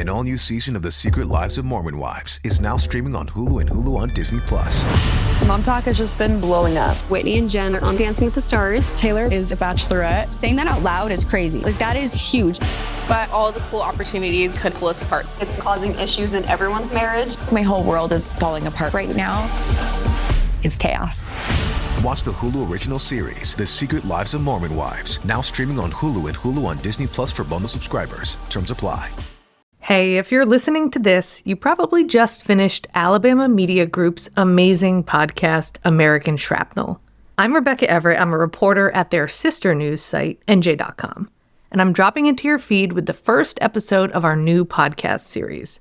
An all-new season of The Secret Lives of Mormon Wives is now streaming on Hulu and Hulu on Disney+. Mom talk has just been blowing up. Whitney and Jen are on Dancing with the Stars. Taylor is a bachelorette. Saying that out loud is crazy. Like, that is huge. But all of the cool opportunities could pull us apart. It's causing issues in everyone's marriage. My whole world is falling apart right now. It's chaos. Watch the Hulu original series, The Secret Lives of Mormon Wives, now streaming on Hulu and Hulu on Disney Plus for bundle subscribers. Terms apply. Hey, if you're listening to this, you probably just finished Alabama Media Group's amazing podcast, American Shrapnel. I'm Rebecca Everett. I'm a reporter at their sister news site, NJ.com. And I'm dropping into your feed with the first episode of our new podcast series.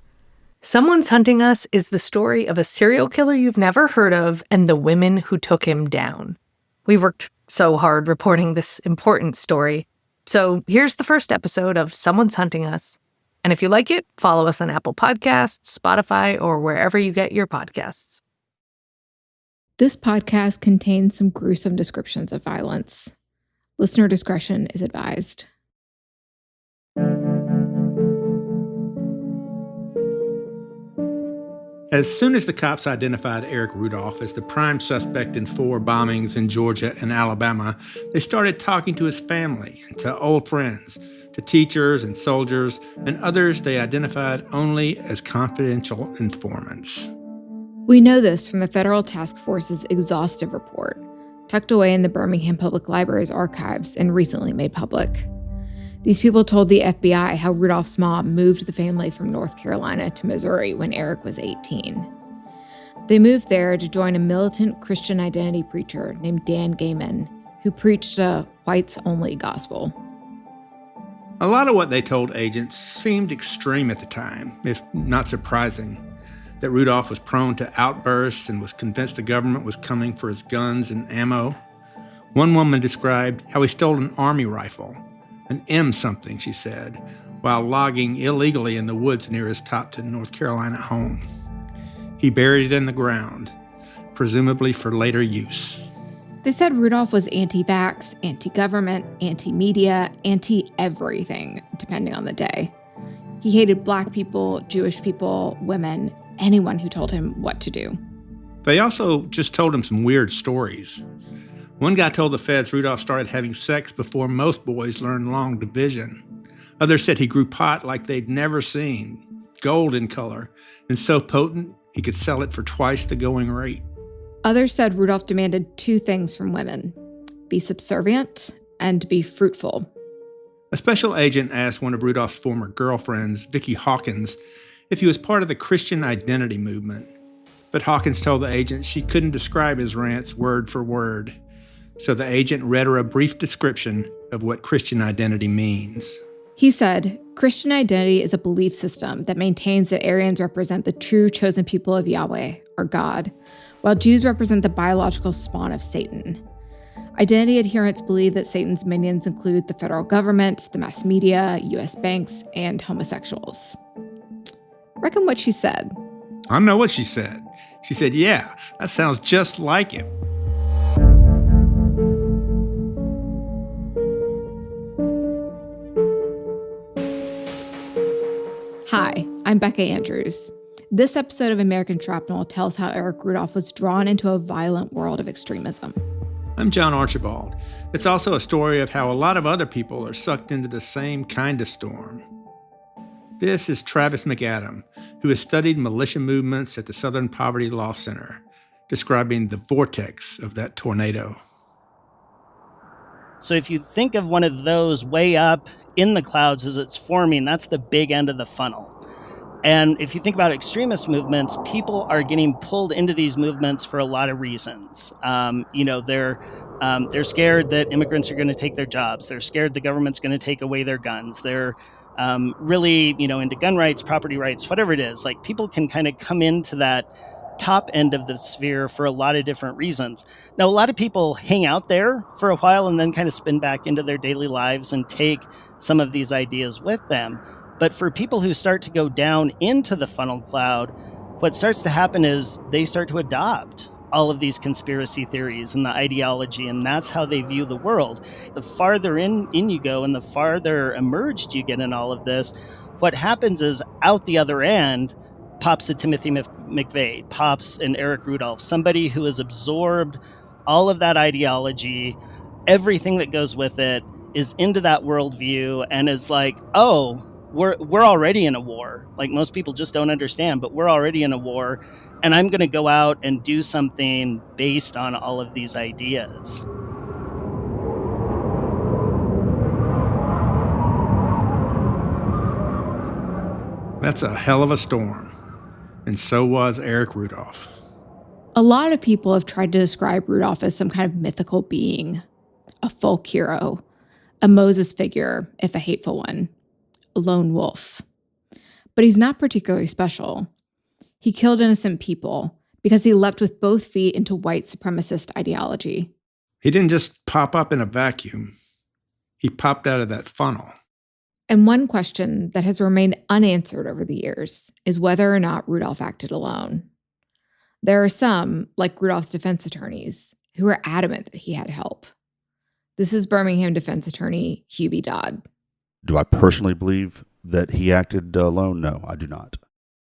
Someone's Hunting Us is the story of a serial killer you've never heard of and the women who took him down. We worked so hard reporting this important story. So here's the first episode of Someone's Hunting Us. And if you like it, follow us on Apple Podcasts, Spotify, or wherever you get your podcasts. This podcast contains some gruesome descriptions of violence. Listener discretion is advised. As soon as the cops identified Eric Rudolph as the prime suspect in 4 bombings in Georgia and Alabama, they started talking to his family and to old friends, to teachers and soldiers, and others they identified only as confidential informants. We know this from the Federal Task Force's exhaustive report, tucked away in the Birmingham Public Library's archives and recently made public. These people told the FBI how Rudolph's mom moved the family from North Carolina to Missouri when Eric was 18. They moved there to join a militant Christian identity preacher named Dan Gayman, who preached a whites-only gospel. A lot of what they told agents seemed extreme at the time, if not surprising. That Rudolph was prone to outbursts and was convinced the government was coming for his guns and ammo. One woman described how he stole an army rifle, an M-something, she said, while logging illegally in the woods near his Topton, North Carolina home. He buried it in the ground, presumably for later use. They said Rudolph was anti-vax, anti-government, anti-media, anti-everything, depending on the day. He hated Black people, Jewish people, women, anyone who told him what to do. They also just told him some weird stories. One guy told the feds Rudolph started having sex before most boys learned long division. Others said he grew pot like they'd never seen, gold in color, and so potent he could sell it for twice the going rate. Others said Rudolph demanded 2 things from women: be subservient and be fruitful. A special agent asked one of Rudolph's former girlfriends, Vicki Hawkins, if he was part of the Christian identity movement. But Hawkins told the agent she couldn't describe his rants word for word. So the agent read her a brief description of what Christian identity means. He said, Christian identity is a belief system that maintains that Aryans represent the true chosen people of Yahweh, or God, while Jews represent the biological spawn of Satan. Identity adherents believe that Satan's minions include the federal government, the mass media, U.S. banks, and homosexuals. Reckon what she said. I know what she said. She said, yeah, that sounds just like him. Hi, I'm Becca Andrews. This episode of American Shrapnel tells how Eric Rudolph was drawn into a violent world of extremism. I'm John Archibald. It's also a story of how a lot of other people are sucked into the same kind of storm. This is Travis McAdam, who has studied militia movements at the Southern Poverty Law Center, describing the vortex of that tornado. So if you think of one of those way up in the clouds as it's forming, that's the big end of the funnel. And if you think about extremist movements, people are getting pulled into these movements for a lot of reasons. They're scared that immigrants are going to take their jobs. They're scared the government's going to take away their guns. They're really, into gun rights, property rights, whatever it is. Like, people can kind of come into that top end of the sphere for a lot of different reasons. Now, a lot of people hang out there for a while and then kind of spin back into their daily lives and take some of these ideas with them. But for people who start to go down into the funnel cloud, what starts to happen is they start to adopt all of these conspiracy theories and the ideology, and that's how they view the world. The farther in you go and the farther immersed you get in all of this, What happens is out the other end pops a Timothy McVeigh, pops an Eric Rudolph, somebody who has absorbed all of that ideology, everything that goes with it, is into that worldview and is like, oh, we're already in a war. Like, most people just don't understand, but we're already in a war, and I'm going to go out and do something based on all of these ideas. That's a hell of a storm. And so was Eric Rudolph. A lot of people have tried to describe Rudolph as some kind of mythical being, a folk hero, a Moses figure, if a hateful one, a lone wolf. But he's not particularly special. He killed innocent people because he leapt with both feet into white supremacist ideology. He didn't just pop up in a vacuum. He popped out of that funnel. And one question that has remained unanswered over the years is whether or not Rudolph acted alone. There are some, like Rudolph's defense attorneys, who are adamant that he had help. This is Birmingham defense attorney Hubie Dodd. Do I personally believe that he acted alone? No, I do not.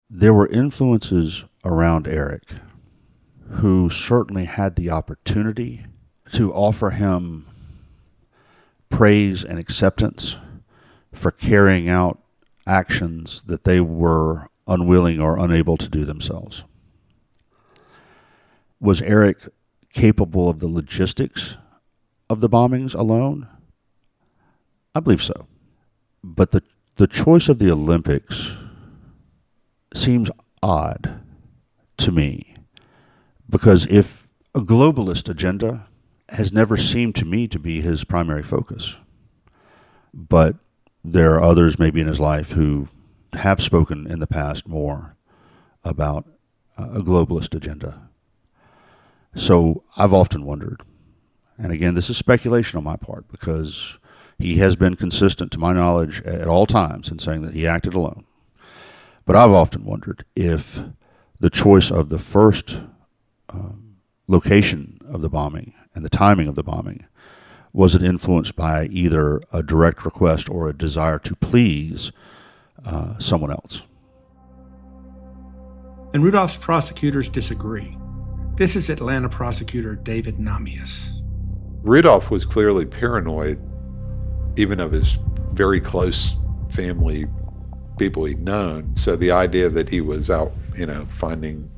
There were influences around Eric who certainly had the opportunity to offer him praise and acceptance for carrying out actions that they were unwilling or unable to do themselves. Was Eric capable of the logistics of the bombings alone? I believe so. But the choice of the Olympics seems odd to me, because if a globalist agenda has never seemed to me to be his primary focus, but there are others maybe in his life who have spoken in the past more about a globalist agenda. So I've often wondered, and again, this is speculation on my part, because he has been consistent, to my knowledge, at all times in saying that he acted alone. But I've often wondered if the choice of the first location of the bombing and the timing of the bombing was it influenced by either a direct request or a desire to please someone else. And Rudolph's prosecutors disagree. This is Atlanta prosecutor David Namias. Rudolph was clearly paranoid, even of his very close family, people he'd known. So the idea that he was out, finding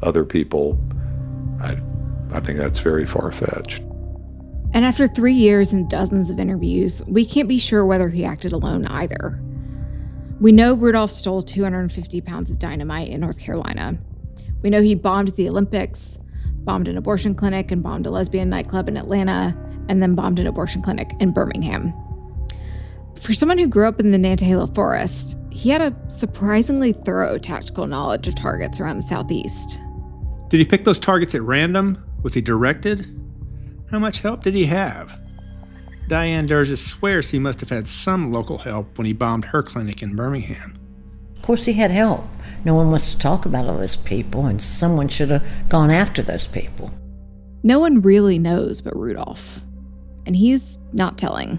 other people, I think that's very far-fetched. And after 3 years and dozens of interviews, we can't be sure whether he acted alone either. We know Rudolph stole 250 pounds of dynamite in North Carolina. We know he bombed the Olympics, bombed an abortion clinic, and bombed a lesbian nightclub in Atlanta, and then bombed an abortion clinic in Birmingham. For someone who grew up in the Nantahala forest, he had a surprisingly thorough tactical knowledge of targets around the Southeast. Did he pick those targets at random? Was he directed? How much help did he have? Diane Durgis swears he must have had some local help when he bombed her clinic in Birmingham. Of course he had help. No one wants to talk about all those people, and someone should have gone after those people. No one really knows but Rudolph, and he's not telling.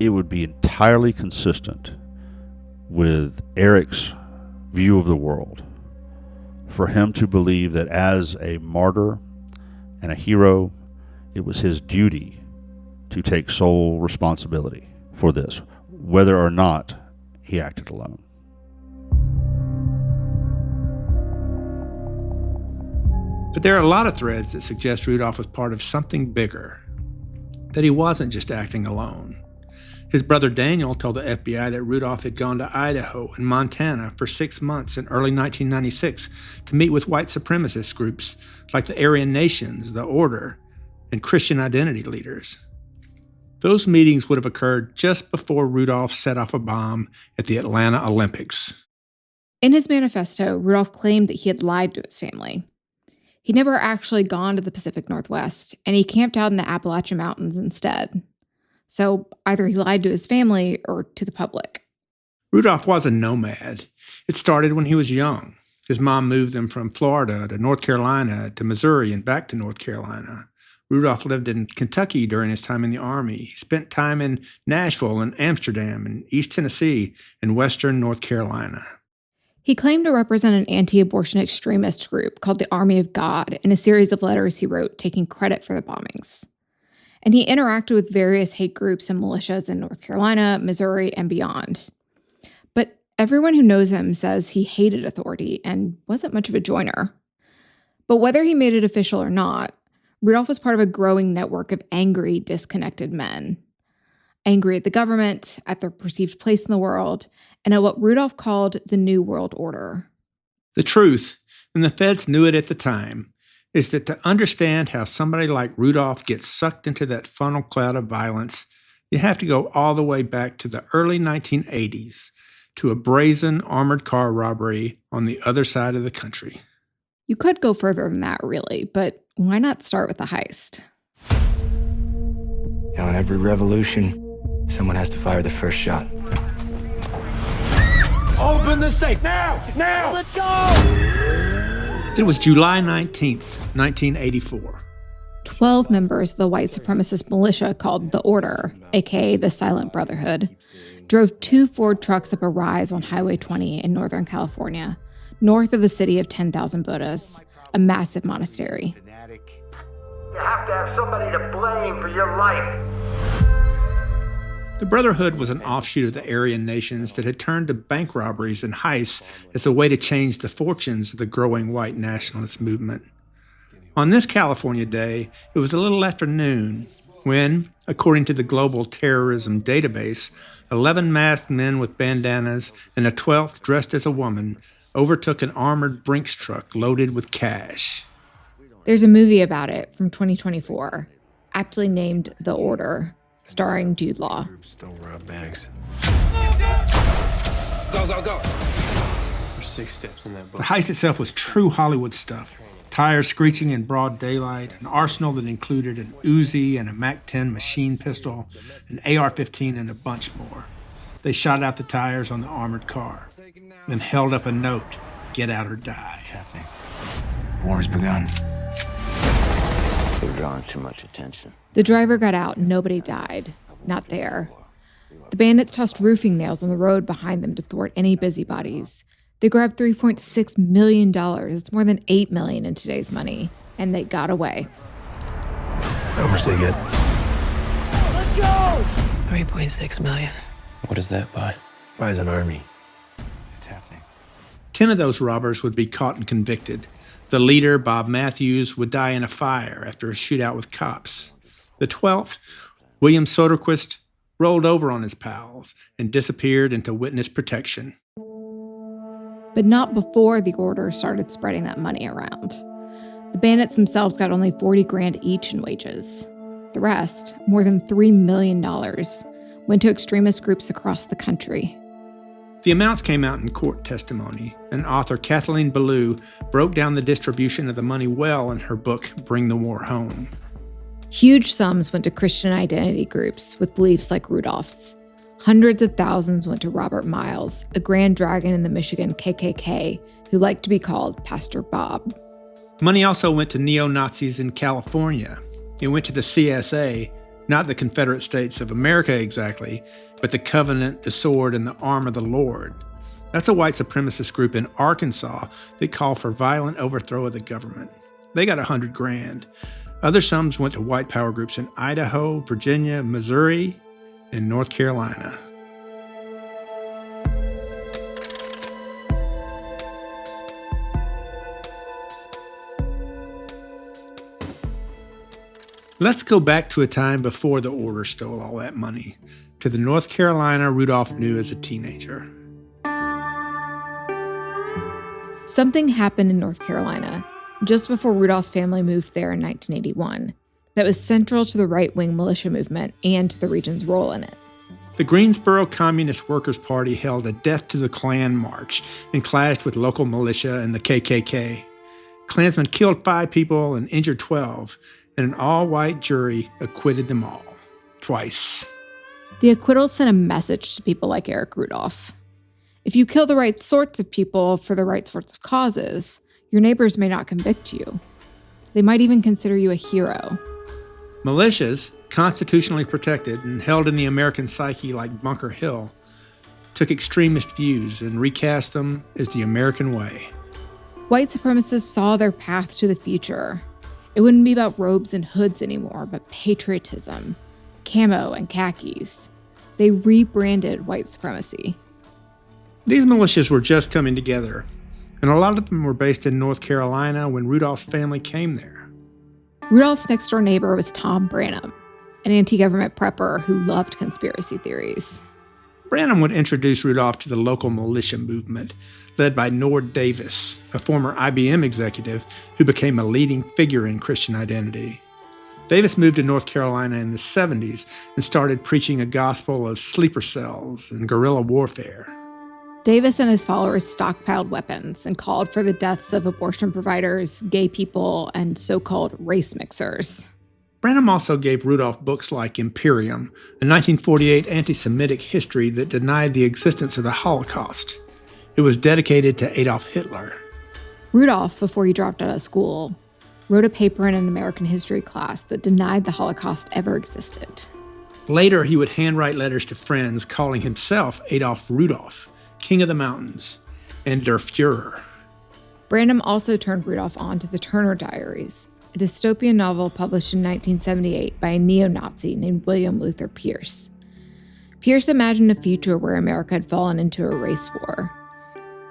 It would be entirely consistent with Eric's view of the world for him to believe that as a martyr and a hero, it was his duty to take sole responsibility for this, whether or not he acted alone. But there are a lot of threads that suggest Rudolph was part of something bigger, that he wasn't just acting alone. His brother Daniel told the FBI that Rudolph had gone to Idaho and Montana for 6 months in early 1996 to meet with white supremacist groups like the Aryan Nations, the Order, and Christian identity leaders. Those meetings would have occurred just before Rudolph set off a bomb at the Atlanta Olympics. In his manifesto, Rudolph claimed that he had lied to his family. He'd never actually gone to the Pacific Northwest, and he camped out in the Appalachian Mountains instead. So either he lied to his family or to the public. Rudolph was a nomad. It started when he was young. His mom moved them from Florida to North Carolina to Missouri and back to North Carolina. Rudolph lived in Kentucky during his time in the Army. He spent time in Nashville and Amsterdam and East Tennessee and Western North Carolina. He claimed to represent an anti-abortion extremist group called the Army of God in a series of letters he wrote taking credit for the bombings. And he interacted with various hate groups and militias in North Carolina, Missouri, and beyond. But everyone who knows him says he hated authority and wasn't much of a joiner. But whether he made it official or not, Rudolph was part of a growing network of angry, disconnected men. Angry at the government, at their perceived place in the world, and at what Rudolph called the New World Order. The truth, and the feds knew it at the time, is that to understand how somebody like Rudolph gets sucked into that funnel cloud of violence, you have to go all the way back to the early 1980s, to a brazen armored car robbery on the other side of the country. You could go further than that, really, but why not start with the heist? Now, in every revolution, someone has to fire the first shot. Open the safe, now! Now! Let's go! It was July 19th, 1984. 12 members of the white supremacist militia called the Order, aka the Silent Brotherhood, drove 2 Ford trucks up a rise on Highway 20 in Northern California, north of the city of 10,000 Buddhas, a massive monastery. You have to have somebody to blame for your life. The Brotherhood was an offshoot of the Aryan nations that had turned to bank robberies and heists as a way to change the fortunes of the growing white nationalist movement. On this California day, it was a little after noon when, according to the Global Terrorism Database, 11 masked men with bandanas and a 12th dressed as a woman overtook an armored Brinks truck loaded with cash. There's a movie about it from 2024, aptly named The Order, starring Jude Law. Don't rob banks. Go, go, go! There's 6 steps in that book. The heist itself was true Hollywood stuff. Tires screeching in broad daylight, an arsenal that included an Uzi and a MAC-10 machine pistol, an AR-15 and a bunch more. They shot out the tires on the armored car, then held up a note, "Get out or die." War's begun. They're drawing too much attention. The driver got out, nobody died. Not there. The bandits tossed roofing nails on the road behind them to thwart any busybodies. They grabbed $3.6 million. It's more than $8 million in today's money. And they got away. How much they get? Let's go! 3.6 million. What does that buy? Buys an army. It's happening. 10 of those robbers would be caught and convicted. The leader, Bob Matthews, would die in a fire after a shootout with cops. The 12th, William Soderquist, rolled over on his pals and disappeared into witness protection. But not before the Order started spreading that money around. The bandits themselves got only $40,000 each in wages. The rest, more than $3 million, went to extremist groups across the country. The amounts came out in court testimony, and author Kathleen Belew broke down the distribution of the money well in her book, Bring the War Home. Huge sums went to Christian identity groups with beliefs like Rudolph's. Hundreds of thousands went to Robert Miles, a grand dragon in the Michigan KKK who liked to be called Pastor Bob. Money also went to neo-Nazis in California. It went to the CSA, not the Confederate States of America exactly, but the Covenant, the Sword, and the Arm of the Lord. That's a white supremacist group in Arkansas that called for violent overthrow of the government. They got $100,000. Other sums went to white power groups in Idaho, Virginia, Missouri, and North Carolina. Let's go back to a time before the Order stole all that money, to the North Carolina Rudolph knew as a teenager. Something happened in North Carolina just before Rudolph's family moved there in 1981 that was central to the right-wing militia movement and to the region's role in it. The Greensboro Communist Workers' Party held a Death to the Klan march and clashed with local militia and the KKK. Klansmen killed 5 people and injured 12, and an all-white jury acquitted them all, twice. The acquittal sent a message to people like Eric Rudolph. If you kill the right sorts of people for the right sorts of causes, your neighbors may not convict you. They might even consider you a hero. Militias, constitutionally protected and held in the American psyche like Bunker Hill, took extremist views and recast them as the American way. White supremacists saw their path to the future. It wouldn't be about robes and hoods anymore, but patriotism, camo and khakis. They rebranded white supremacy. These militias were just coming together, and a lot of them were based in North Carolina when Rudolph's family came there. Rudolph's next-door neighbor was Tom Branham, an anti-government prepper who loved conspiracy theories. Branham would introduce Rudolph to the local militia movement, led by Nord Davis, a former IBM executive who became a leading figure in Christian identity. Davis moved to North Carolina in the 70s and started preaching a gospel of sleeper cells and guerrilla warfare. Davis and his followers stockpiled weapons and called for the deaths of abortion providers, gay people, and so-called race mixers. Branham also gave Rudolph books like Imperium, a 1948 antisemitic history that denied the existence of the Holocaust. It was dedicated to Adolf Hitler. Rudolph, before he dropped out of school, wrote a paper in an American history class that denied the Holocaust ever existed. Later, he would handwrite letters to friends calling himself Adolf Rudolph, King of the Mountains, and Der Fuhrer. Branham also turned Rudolph on to the Turner Diaries, a dystopian novel published in 1978 by a neo-Nazi named William Luther Pierce. Pierce imagined a future where America had fallen into a race war.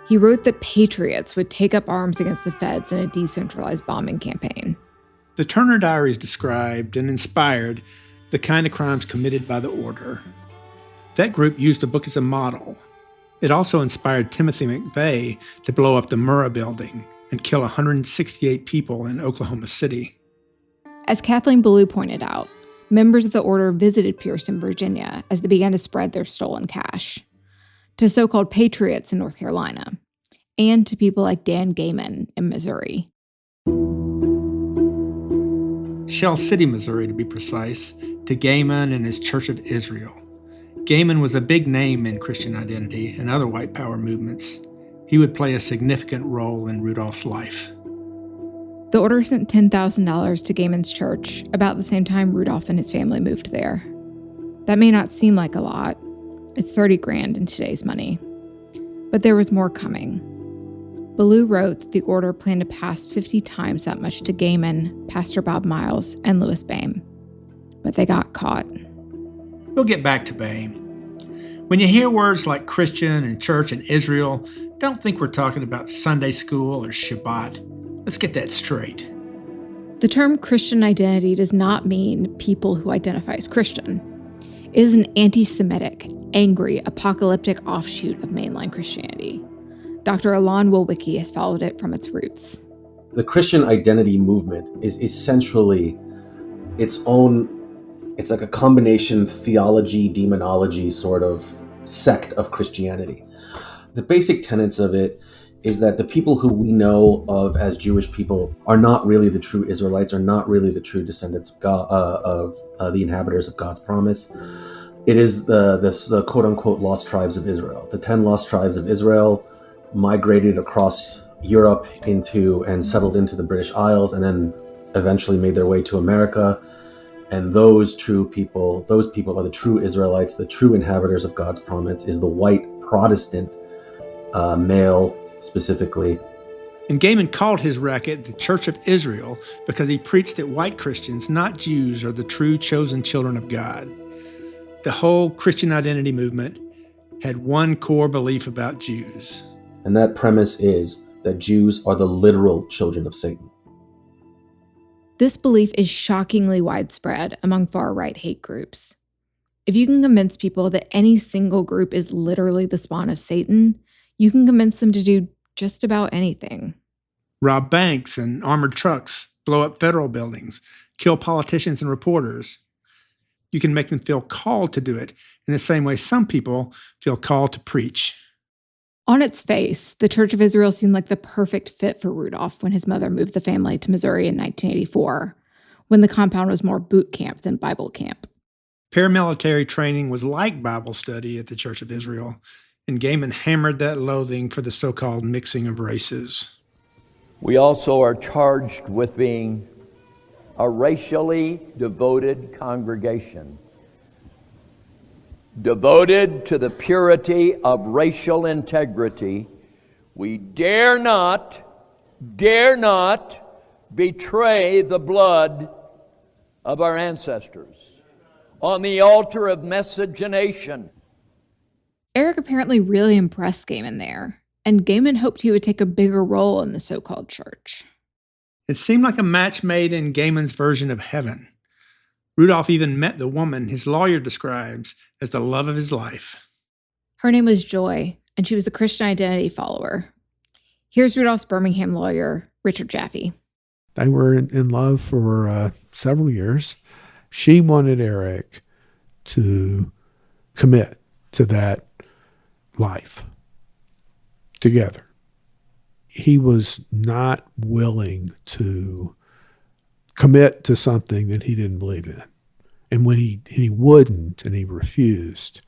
He wrote that patriots would take up arms against the feds in a decentralized bombing campaign. The Turner Diaries described and inspired the kind of crimes committed by the Order. That group used the book as a model. It also inspired Timothy McVeigh to blow up the Murrah building and kill 168 people in Oklahoma City. As Kathleen Ballou pointed out, members of the Order visited Pierce in Virginia as they began to spread their stolen cash, to so-called patriots in North Carolina, and to people like Dan Gayman in Missouri. Shell City, Missouri, to be precise, to Gayman and his Church of Israel. Gayman was a big name in Christian identity and other white power movements. He would play a significant role in Rudolph's life. The Order sent $10,000 to Gayman's church about the same time Rudolph and his family moved there. That may not seem like a lot. It's $30,000 in today's money. But there was more coming. Ballou wrote that the Order planned to pass 50 times that much to Gayman, Pastor Bob Miles, and Louis Boehm. But they got caught. We'll get back to Boehm. When you hear words like Christian and church and Israel, don't think we're talking about Sunday school or Shabbat. Let's get that straight. The term Christian identity does not mean people who identify as Christian. It is an anti-Semitic, angry, apocalyptic offshoot of mainline Christianity. Dr. Alon Wilwicki has followed it from its roots. The Christian identity movement is essentially its own, it's like a combination theology, demonology sort of sect of Christianity. The basic tenets of it is that the people who we know of as Jewish people are not really the true Israelites, are not really the true descendants of God, the inhabitants of God's promise. It is the quote-unquote lost tribes of Israel. The 10 lost tribes of Israel migrated across Europe into and settled into the British Isles, and then eventually made their way to America. And those people are the true Israelites, the true inhabitants of God's promise, is the white Protestant male specifically. And Gayman called his racket the Church of Israel because he preached that white Christians, not Jews, are the true chosen children of God. The whole Christian identity movement had one core belief about Jews. And that premise is that Jews are the literal children of Satan. This belief is shockingly widespread among far-right hate groups. If you can convince people that any single group is literally the spawn of Satan, you can convince them to do just about anything. Rob banks and armored trucks, blow up federal buildings, kill politicians and reporters. You can make them feel called to do it in the same way some people feel called to preach. On its face, the Church of Israel seemed like the perfect fit for Rudolph when his mother moved the family to Missouri in 1984, when the compound was more boot camp than Bible camp. Paramilitary training was like Bible study at the Church of Israel, and Gayman hammered that loathing for the so-called mixing of races. We also are charged with being a racially devoted congregation, devoted to the purity of racial integrity. We dare not betray the blood of our ancestors on the altar of miscegenation. Eric apparently really impressed Gaiman there, and Gaiman hoped he would take a bigger role in the so-called church. It seemed like a match made in Gaiman's version of heaven. Rudolph even met the woman his lawyer describes as the love of his life. Her name was Joy, and she was a Christian Identity follower. Here's Rudolph's Birmingham lawyer, Richard Jaffe. They were in love for several years. She wanted Eric to commit to that life together. He was not willing to commit to something that he didn't believe in. And when he wouldn't and he refused,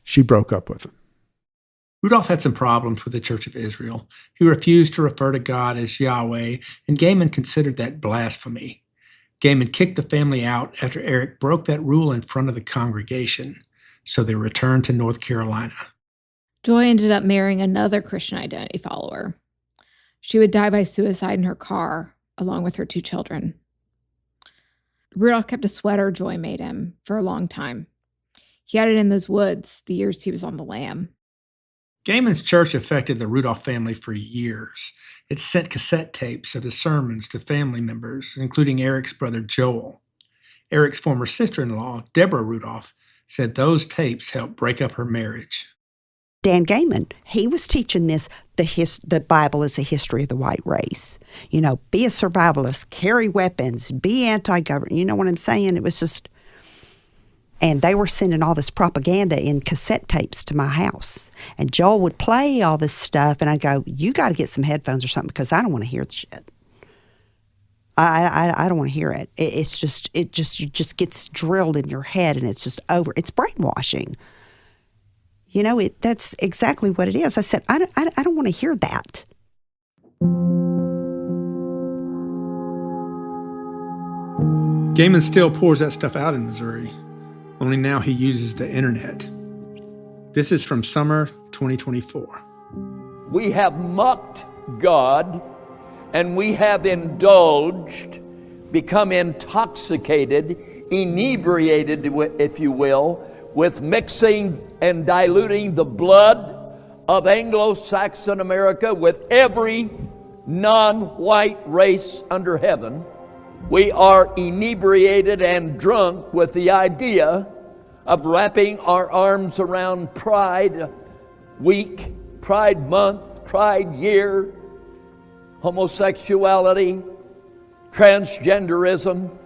she broke up with him. Rudolph had some problems with the Church of Israel. He refused to refer to God as Yahweh, and Gaiman considered that blasphemy. Gaiman kicked the family out after Eric broke that rule in front of the congregation, so they returned to North Carolina. Joy ended up marrying another Christian Identity follower. She would die by suicide in her car, along with her 2 children. Rudolph kept a sweater Joy made him for a long time. He had it in those woods the years he was on the lam. Gaiman's church affected the Rudolph family for years. It sent cassette tapes of his sermons to family members, including Eric's brother Joel. Eric's former sister-in-law, Deborah Rudolph, said those tapes helped break up her marriage. Dan Gaiman, he was teaching this, the Bible is a history of the white race. You know, be a survivalist, carry weapons, be anti-government. You know what I'm saying? It was just... And they were sending all this propaganda in cassette tapes to my house. And Joel would play all this stuff, and I'd go, you got to get some headphones or something because I don't want to hear the shit. I don't want to hear it. It just gets drilled in your head, and it's just over. It's brainwashing. You know, that's exactly what it is. I said, I don't want to hear that. Gaiman still pours that stuff out in Missouri. Only now he uses the internet. This is from summer 2024. We have mocked God, and we have indulged, become intoxicated, inebriated, if you will, with mixing and diluting the blood of Anglo-Saxon America with every non-white race under heaven. We are inebriated and drunk with the idea of wrapping our arms around Pride Week, Pride Month, Pride Year, homosexuality, transgenderism,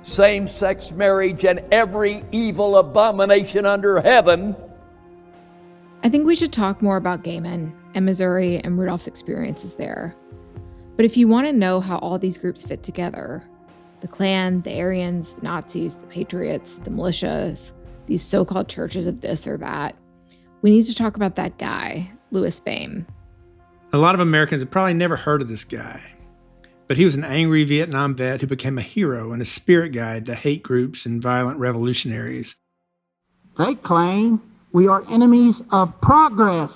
same-sex marriage, and every evil abomination under heaven. I think we should talk more about Gaiman and Missouri and Rudolph's experiences there. But if you want to know how all these groups fit together, the Klan, the Aryans, the Nazis, the Patriots, the militias, these so-called churches of this or that, we need to talk about that guy, Louis Boehm. A lot of Americans have probably never heard of this guy, but he was an angry Vietnam vet who became a hero and a spirit guide to hate groups and violent revolutionaries. They claim we are enemies of progress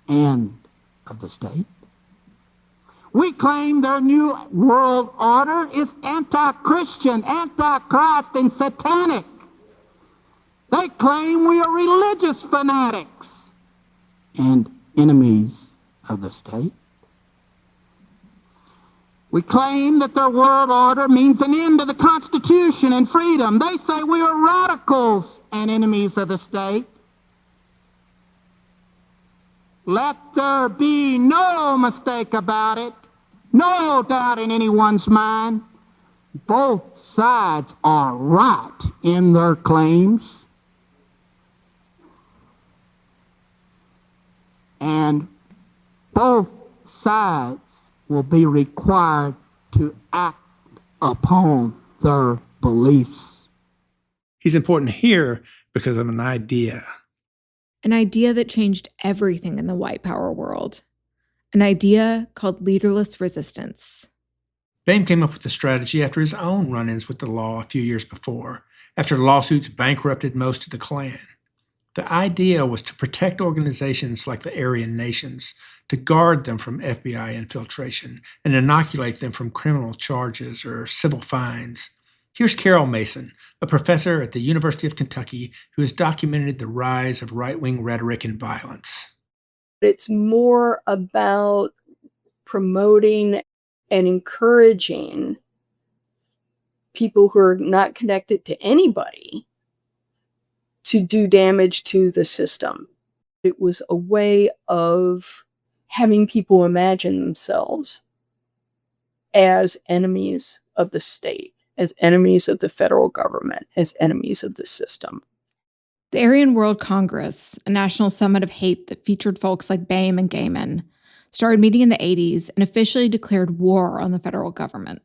and of the state. We claim their new world order is anti-Christian, anti-Christ, and satanic. They claim we are religious fanatics and enemies of the state. We claim that their world order means an end to the Constitution and freedom. They say we are radicals and enemies of the state. Let there be no mistake about it. No doubt in anyone's mind, both sides are right in their claims. And both sides will be required to act upon their beliefs. He's important here because of an idea. An idea that changed everything in the white power world. An idea called leaderless resistance. Boehm came up with the strategy after his own run-ins with the law a few years before, after lawsuits bankrupted most of the Klan. The idea was to protect organizations like the Aryan Nations, to guard them from FBI infiltration, and inoculate them from criminal charges or civil fines. Here's Carol Mason, a professor at the University of Kentucky who has documented the rise of right-wing rhetoric and violence. It's more about promoting and encouraging people who are not connected to anybody to do damage to the system. It was a way of having people imagine themselves as enemies of the state, as enemies of the federal government, as enemies of the system. The Aryan World Congress, a national summit of hate that featured folks like Boehm and Gaiman, started meeting in the 80s and officially declared war on the federal government.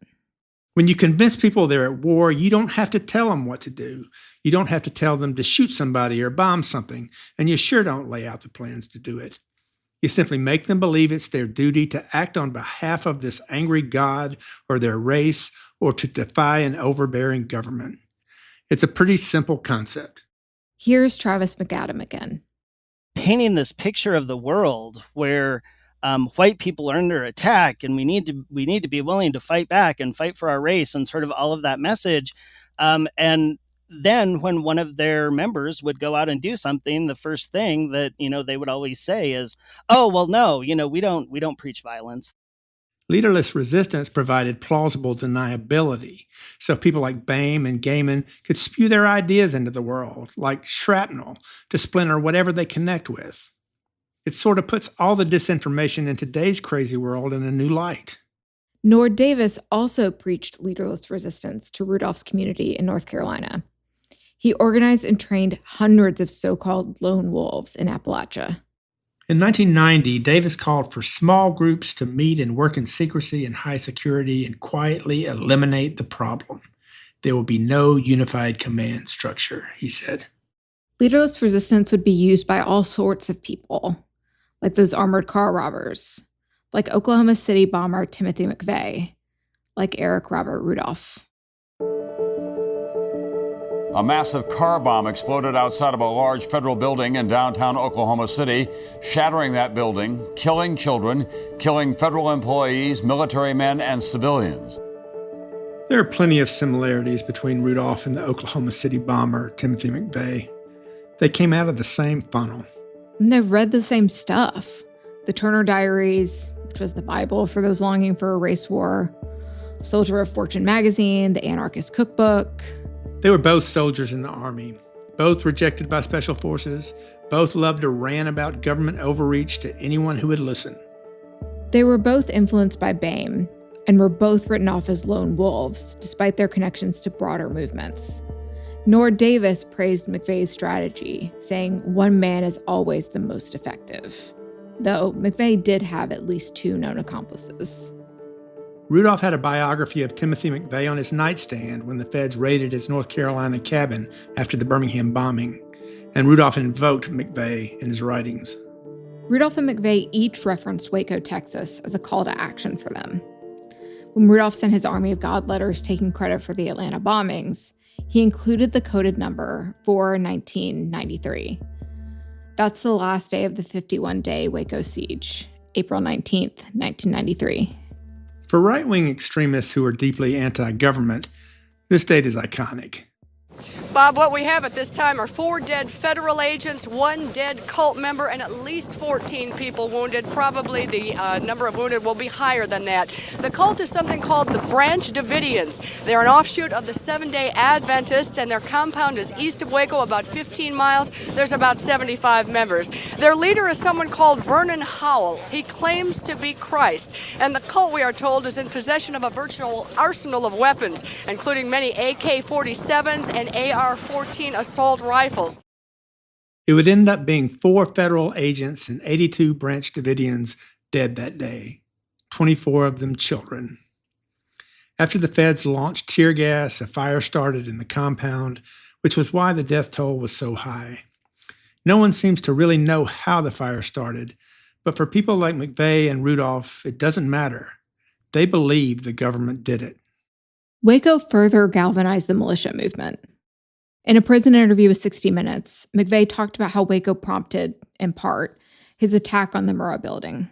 When you convince people they're at war, you don't have to tell them what to do. You don't have to tell them to shoot somebody or bomb something, and you sure don't lay out the plans to do it. You simply make them believe it's their duty to act on behalf of this angry god or their race, or to defy an overbearing government. It's a pretty simple concept. Here's Travis McAdam again. Painting this picture of the world where white people are under attack, and we need to be willing to fight back and fight for our race, and sort of all of that message. And then when one of their members would go out and do something, the first thing that they would always say is, "Oh, well, no, we don't preach violence." Leaderless resistance provided plausible deniability, so people like Boehm and Gaiman could spew their ideas into the world, like shrapnel, to splinter whatever they connect with. It sort of puts all the disinformation in today's crazy world in a new light. Nord Davis also preached leaderless resistance to Rudolph's community in North Carolina. He organized and trained hundreds of so-called lone wolves in Appalachia. In 1990, Davis called for small groups to meet and work in secrecy and high security and quietly eliminate the problem. There will be no unified command structure, he said. Leaderless resistance would be used by all sorts of people, like those armored car robbers, like Oklahoma City bomber Timothy McVeigh, like Eric Rudolph. A massive car bomb exploded outside of a large federal building in downtown Oklahoma City, shattering that building, killing children, killing federal employees, military men, and civilians. There are plenty of similarities between Rudolph and the Oklahoma City bomber, Timothy McVeigh. They came out of the same funnel. And they've read the same stuff. The Turner Diaries, which was the Bible for those longing for a race war, Soldier of Fortune magazine, the Anarchist Cookbook. They were both soldiers in the Army, both rejected by special forces, both loved to rant about government overreach to anyone who would listen. They were both influenced by Boehm and were both written off as lone wolves, despite their connections to broader movements. Nord Davis praised McVeigh's strategy, saying one man is always the most effective, though McVeigh did have at least 2 known accomplices. Rudolph had a biography of Timothy McVeigh on his nightstand when the feds raided his North Carolina cabin after the Birmingham bombing, and Rudolph invoked McVeigh in his writings. Rudolph and McVeigh each referenced Waco, Texas as a call to action for them. When Rudolph sent his Army of God letters taking credit for the Atlanta bombings, he included the coded number 4/1993. That's the last day of the 51-day Waco siege, April 19th, 1993. For right-wing extremists who are deeply anti-government, this date is iconic. Bob, what we have at this time are 4 dead federal agents, 1 dead cult member, and at least 14 people wounded. Probably the number of wounded will be higher than that. The cult is something called the Branch Davidians. They're an offshoot of the Seventh-day Adventists, and their compound is east of Waco, about 15 miles. There's about 75 members. Their leader is someone called Vernon Howell. He claims to be Christ, and the cult, we are told, is in possession of a virtual arsenal of weapons, including many AK-47s and AR-14 assault rifles. It would end up being 4 federal agents and 82 Branch Davidians dead that day, 24 of them children. After the feds launched tear gas, a fire started in the compound, which was why the death toll was so high. No one seems to really know how the fire started, but for people like McVeigh and Rudolph, it doesn't matter. They believed the government did it. Waco further galvanized the militia movement. In a prison interview with 60 Minutes, McVeigh talked about how Waco prompted, in part, his attack on the Murrah building.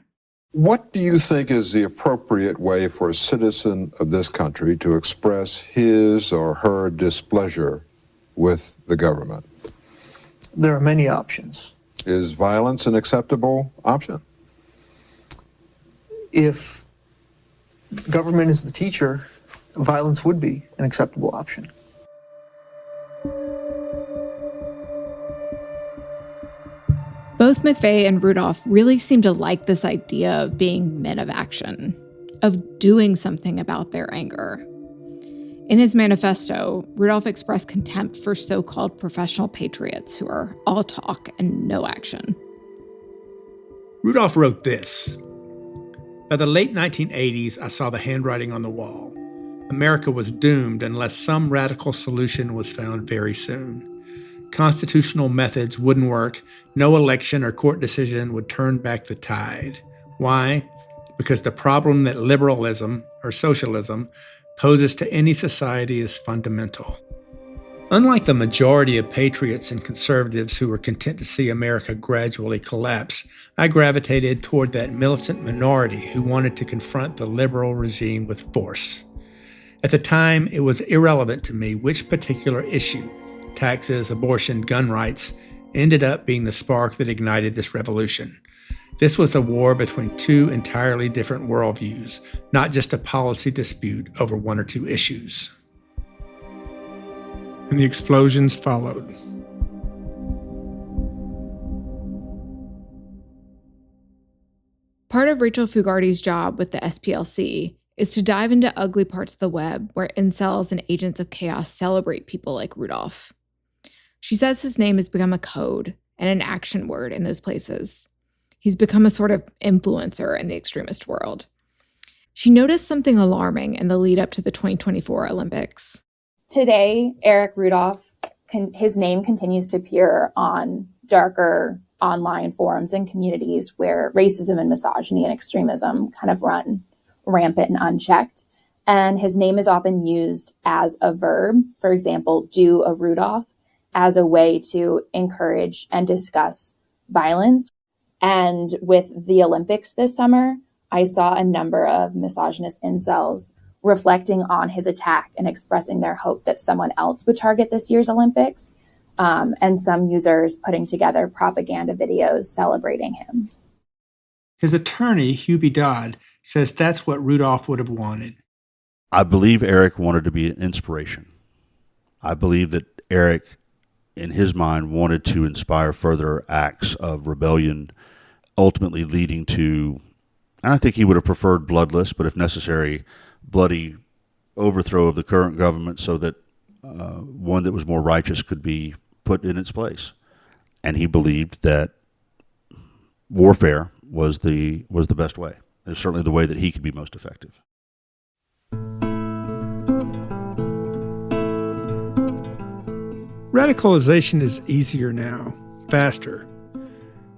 What do you think is the appropriate way for a citizen of this country to express his or her displeasure with the government? There are many options. Is violence an acceptable option? If government is the teacher, violence would be an acceptable option. Both McVeigh and Rudolph really seem to like this idea of being men of action, of doing something about their anger. In his manifesto, Rudolph expressed contempt for so-called professional patriots who are all talk and no action. Rudolph wrote this: "By the late 1980s, I saw the handwriting on the wall. America was doomed unless some radical solution was found very soon. Constitutional methods wouldn't work. No election or court decision would turn back the tide. Why? Because the problem that liberalism or socialism poses to any society is fundamental. Unlike the majority of patriots and conservatives who were content to see America gradually collapse, I gravitated toward that militant minority who wanted to confront the liberal regime with force. At the time, it was irrelevant to me which particular issue, taxes, abortion, gun rights, ended up being the spark that ignited this revolution. This was a war between two entirely different worldviews, not just a policy dispute over one or two issues." And the explosions followed. Part of Rachel Fugarty's job with the SPLC is to dive into ugly parts of the web where incels and agents of chaos celebrate people like Rudolph. She says his name has become a code and an action word in those places. He's become a sort of influencer in the extremist world. She noticed something alarming in the lead up to the 2024 Olympics. Today, Eric Rudolph, his name continues to appear on darker online forums and communities where racism and misogyny and extremism kind of run rampant and unchecked. And his name is often used as a verb, for example, do a Rudolph, as a way to encourage and discuss violence. And with the Olympics this summer, I saw a number of misogynist incels reflecting on his attack and expressing their hope that someone else would target this year's Olympics, and some users putting together propaganda videos celebrating him. His attorney, Hubie Dodd, says that's what Rudolph would have wanted. I believe Eric wanted to be an inspiration. I believe that Eric, in his mind, wanted to inspire further acts of rebellion, ultimately leading to, and I think he would have preferred bloodless, but if necessary, bloody overthrow of the current government so that one that was more righteous could be put in its place. And he believed that warfare was the best way. It's certainly the way that he could be most effective. Radicalization is easier now, faster.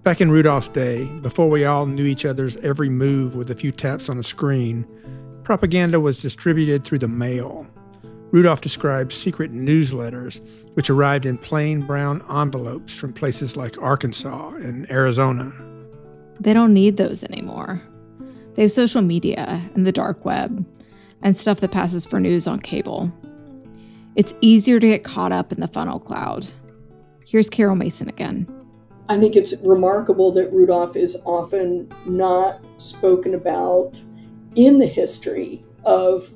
Back in Rudolph's day, before we all knew each other's every move with a few taps on a screen, propaganda was distributed through the mail. Rudolph described secret newsletters, which arrived in plain brown envelopes from places like Arkansas and Arizona. They don't need those anymore. They have social media and the dark web and stuff that passes for news on cable. It's easier to get caught up in the funnel cloud. Here's Carol Mason again. I think it's remarkable that Rudolph is often not spoken about in the history of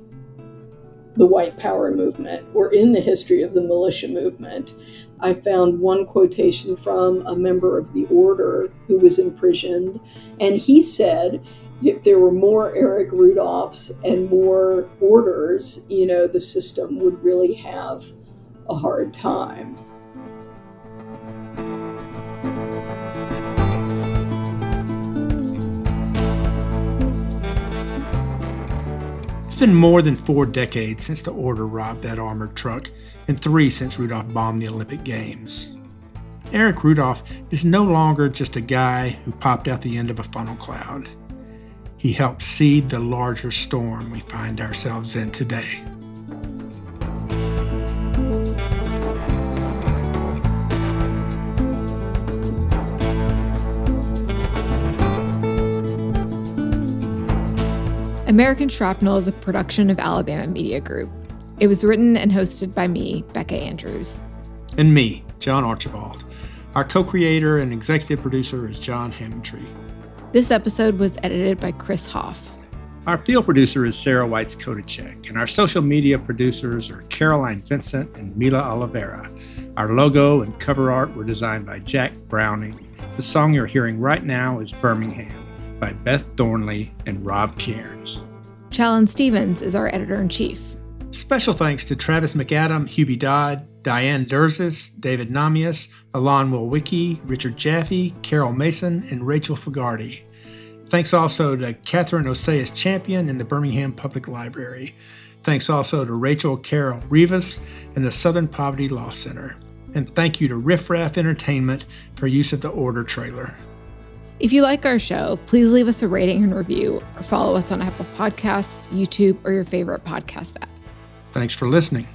the white power movement or in the history of the militia movement. I found one quotation from a member of the order who was imprisoned, and he said if there were more Eric Rudolphs and more orders, the system would really have a hard time. It's been more than 4 decades since the order robbed that armored truck, and 3 since Rudolph bombed the Olympic Games. Eric Rudolph is no longer just a guy who popped out the end of a funnel cloud. He helped seed the larger storm we find ourselves in today. American Shrapnel is a production of Alabama Media Group. It was written and hosted by me, Becca Andrews. And me, John Archibald. Our co-creator and executive producer is John Hammontree. This episode was edited by Chris Hoff. Our field producer is Sarah Whites-Koditscheck, and our social media producers are Caroline Vincent and Mila Olivera. Our logo and cover art were designed by Jack Browning. The song you're hearing right now is Birmingham by Beth Thornley and Rob Cairns. Challen Stevens is our editor-in-chief. Special thanks to Travis McAdam, Hubie Dodd, Diane Durzis, David Namias, Alon Wilwicki, Richard Jaffe, Carol Mason, and Rachel Fagarty. Thanks also to Catherine Oseas Champion in the Birmingham Public Library. Thanks also to Rachel Carroll Rivas and the Southern Poverty Law Center. And thank you to Riff Raff Entertainment for use of the Order trailer. If you like our show, please leave us a rating and review or follow us on Apple Podcasts, YouTube, or your favorite podcast app. Thanks for listening.